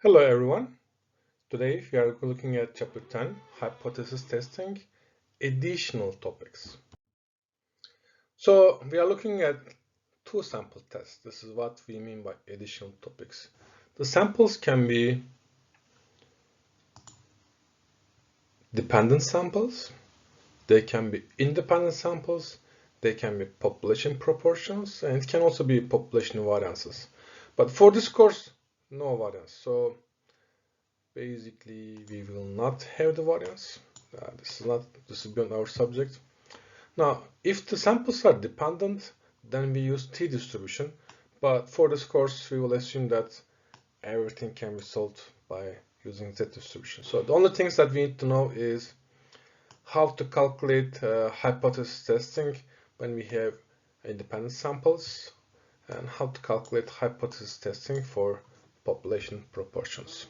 Hello everyone. Today we are looking at Chapter 10, Hypothesis Testing, additional topics. So we are looking at two sample tests. This is what we mean by additional topics. The samples can be dependent samples, they can be independent samples, they can be population proportions, and it can also be population variances. But for this course, no variance. So basically, we will not have the variance. This is beyond our subject. Now, if the samples are dependent, then we use t distribution. But for this course, we will assume that everything can be solved by using z distribution. So the only things that we need to know is how to calculate hypothesis testing when we have independent samples, and how to calculate hypothesis testing for population proportions.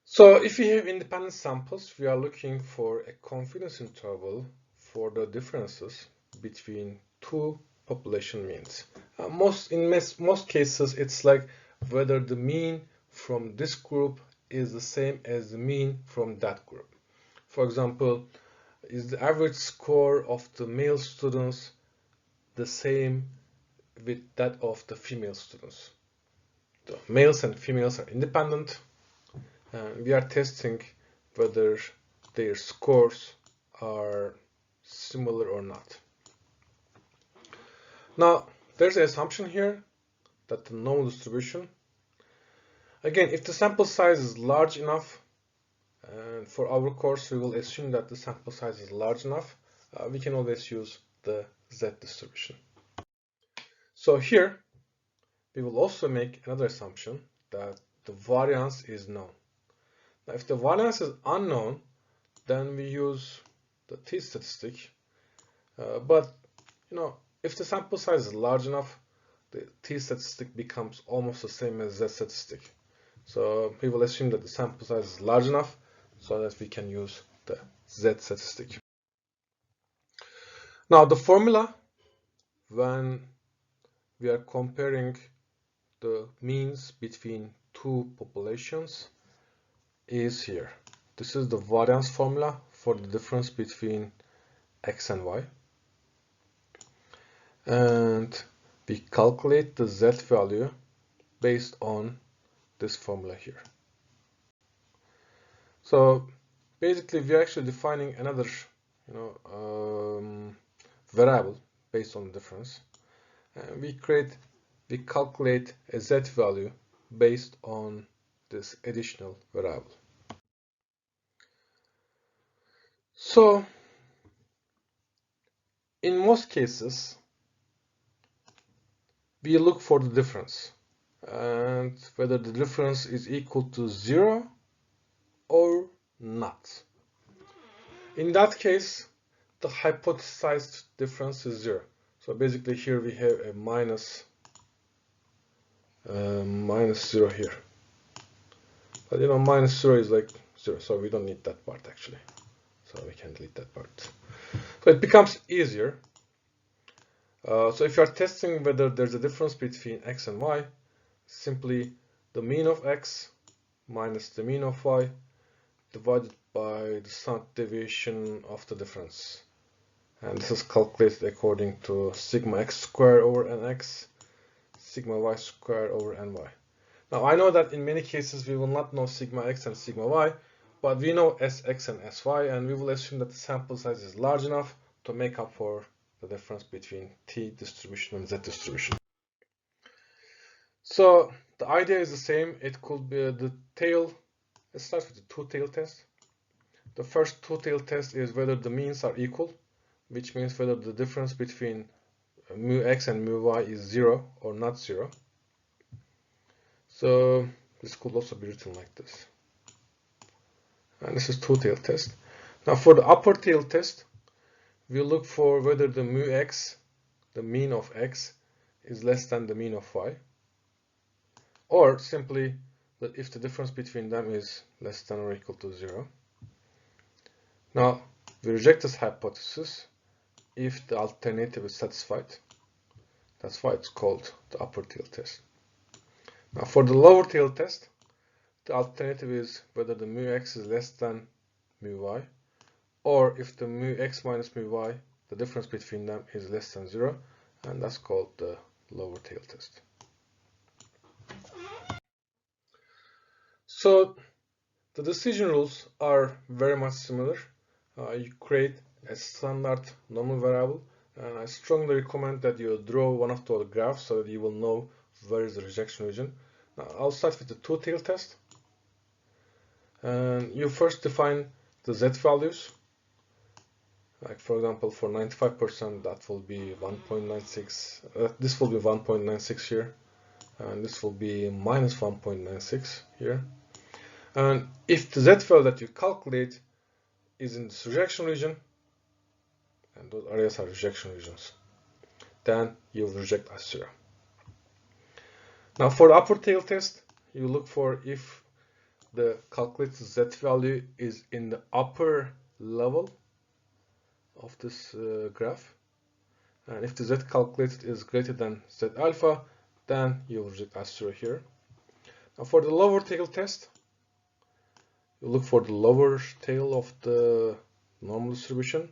So if we have independent samples, we are looking for a confidence interval for the differences between two population means. In most cases, it's like whether the mean from this group is the same as the mean from that group. For example, is the average score of the male students the same with that of the female students? The males and females are independent. We are testing whether their scores are similar or not. Now, there's an assumption here that the normal distribution, again, if the sample size is large enough, and for our course we will assume that the sample size is large enough, we can always use the z distribution. So here, we will also make another assumption that the variance is known. Now, if the variance is unknown, then we use the t statistic. But if the sample size is large enough, the t statistic becomes almost the same as z statistic. So we will assume that the sample size is large enough so that we can use the z statistic. Now the formula when we are comparing the means between two populations is here. This is the variance formula for the difference between x and y. And we calculate the z value based on this formula here. So basically we are actually defining another variable based on the difference, and we calculate a z value based on this additional variable. So in most cases we look for the difference and whether the difference is equal to 0 or not. In that case, the hypothesized difference is 0. So basically here we have a minus 0 here. But minus 0 is like 0, so we don't need that part actually. So we can delete that part. So it becomes easier. So if you are testing whether there's a difference between x and y, simply the mean of x minus the mean of y divided by the standard deviation of the difference. And this is calculated according to sigma x squared over nx, sigma y squared over ny. Now I know that in many cases we will not know sigma x and sigma y, but we know sx and sy, and we will assume that the sample size is large enough to make up for the difference between t distribution and z distribution. So the idea is the same. It could be the tail. Let's start with the two-tail test. The first two-tail test is whether the means are equal, which means whether the difference between mu x and mu y is 0 or not 0. So this could also be written like this. And this is two-tail test. Now for the upper tail test, we look for whether the mu x, the mean of x, is less than the mean of y, or simply that if the difference between them is less than or equal to 0. Now we reject this hypothesis if the alternative is satisfied. That's why it's called the upper tail test. Now for the lower tail test, the alternative is whether the mu x is less than mu y, or if the mu x minus mu y, the difference between them, is less than 0, and that's called the lower tail test. So the decision rules are very much similar. You create a standard normal variable, and I strongly recommend that you draw one of the graphs so that you will know where is the rejection region. Now I'll start with the two-tail test. And you first define the z values. Like for example, for 95%, that will be 1.96. This will be 1.96 here, and this will be minus 1.96 here. And if the z value that you calculate is in this rejection region, and those areas are rejection regions, then you will reject as 0. Now for the upper tail test, you look for if the calculated z value is in the upper level of this graph, and if the z calculated is greater than z alpha, then you will reject as 0 here. Now for the lower tail test, you look for the lower tail of the normal distribution,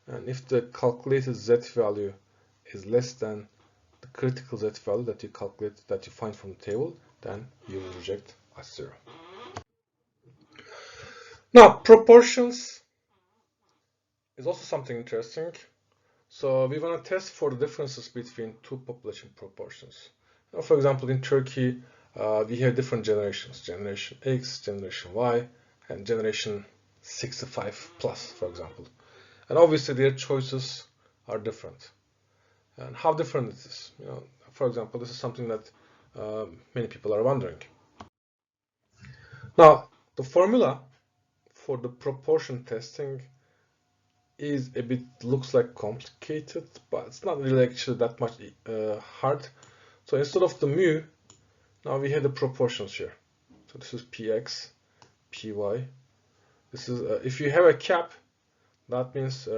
and if the calculated z value is less than the critical z value that you calculate, that you find from the table, then you will reject as 0. Now proportions is also something interesting. So we want to test for the differences between two population proportions. Now, for example, in Turkey, we have different generations: generation X, generation Y, and generation 65 plus, for example. And obviously their choices are different. And how different is this? For example, this is something that many people are wondering. Now, the formula for the proportion testing is a bit, looks like complicated, but it's not really actually that much hard. So instead of the mu, now we have the proportions here. So this is px, py. This is if you have a cap, that means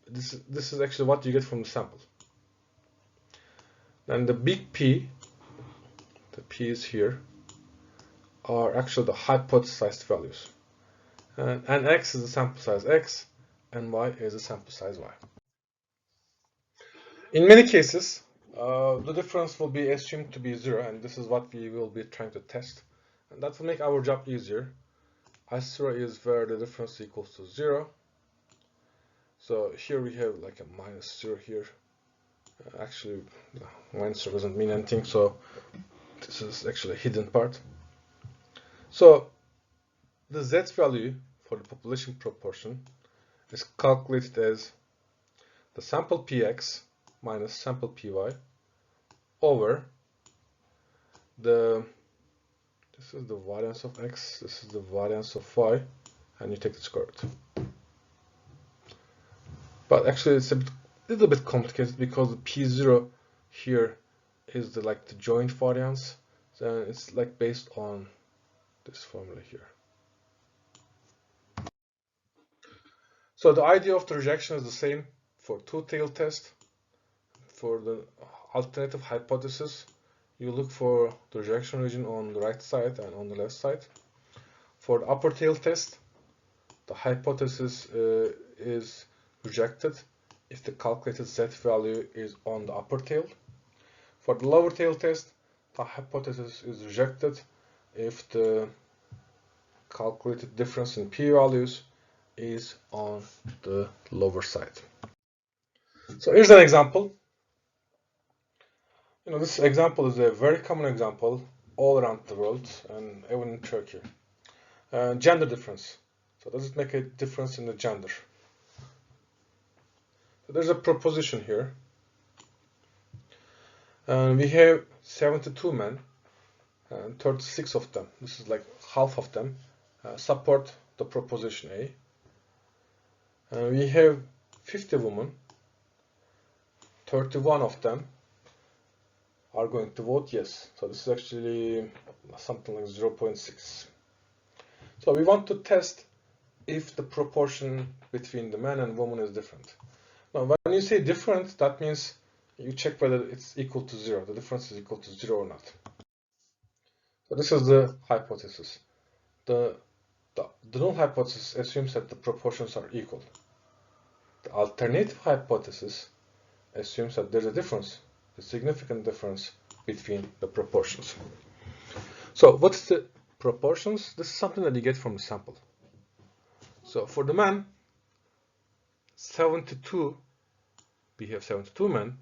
this is actually what you get from the sample. And the big P, the P is here, are actually the hypothesized values. And x is the sample size x, and y is the sample size y. In many cases, the difference will be assumed to be 0, and this is what we will be trying to test. And that will make our job easier. S0 is where the difference equals to 0. So here we have like a minus 0 here. Actually, minus 0 doesn't mean anything, so this is actually a hidden part. So the z value for the population proportion is calculated as the sample px minus sample py over this is the variance of x, this is the variance of y, and you take the square root. But actually it's a little bit complicated because the p0 here is the joint variance, and it's like based on this formula here. So the idea of the rejection is the same for two-tailed test. For the alternative hypothesis, you look for the rejection region on the right side and on the left side. For the upper tail test, the hypothesis is rejected if the calculated z value is on the upper tail. For the lower tail test, the hypothesis is rejected if the calculated difference in p values is on the lower side. So here's an example. This example is a very common example all around the world and even in Turkey. Gender difference. So does it make a difference in the gender? So there's a proposition here. And we have 72 men and 36 of them. This is like half of them support the proposition A. And we have 50 women. 31 of them are going to vote yes. So this is actually something like 0.6. So we want to test if the proportion between the man and woman is different. Now, when you say different, that means You check whether it's equal to 0, the difference is equal to 0 or not. So this is the hypothesis. The null hypothesis assumes that the proportions are equal. The alternative hypothesis assumes that there's a difference, a significant difference between the proportions. So what's the proportions? This is something that you get from the sample. So for the man, 72, we have 72 men,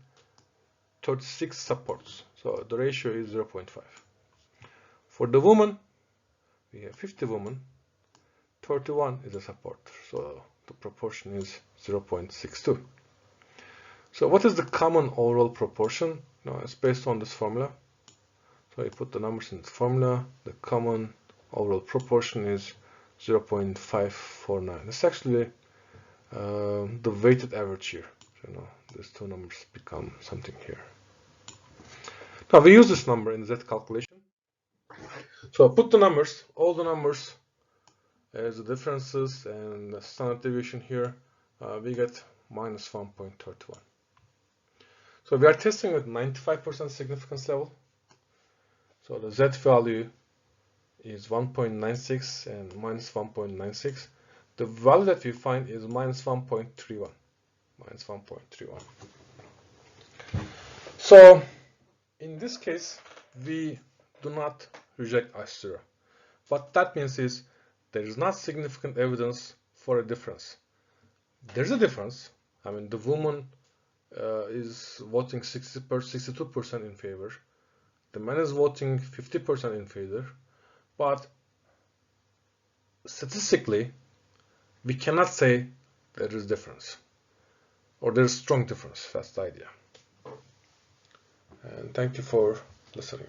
36 supports. So the ratio is 0.5. For the woman, we have 50 women, 31 is a support. So the proportion is 0.62. So what is the common overall proportion? Now it's based on this formula. So you put the numbers in the formula. The common overall proportion is 0.549. It's actually the weighted average here. So these two numbers become something here. Now we use this number in the Z calculation. So put the numbers, all the numbers as the differences and the standard deviation here. We get minus 1.31. So we are testing with 95% significance level. So the Z value is 1.96 and minus 1.96. The value that we find is minus 1.31. Minus 1.31. So in this case, we do not reject H0. What that means is there is not significant evidence for a difference. There's a difference. I mean, the woman is voting 62% in favor. The man is voting 50% in favor. But statistically, we cannot say there is difference or there is strong difference. That's the idea. And thank you for listening.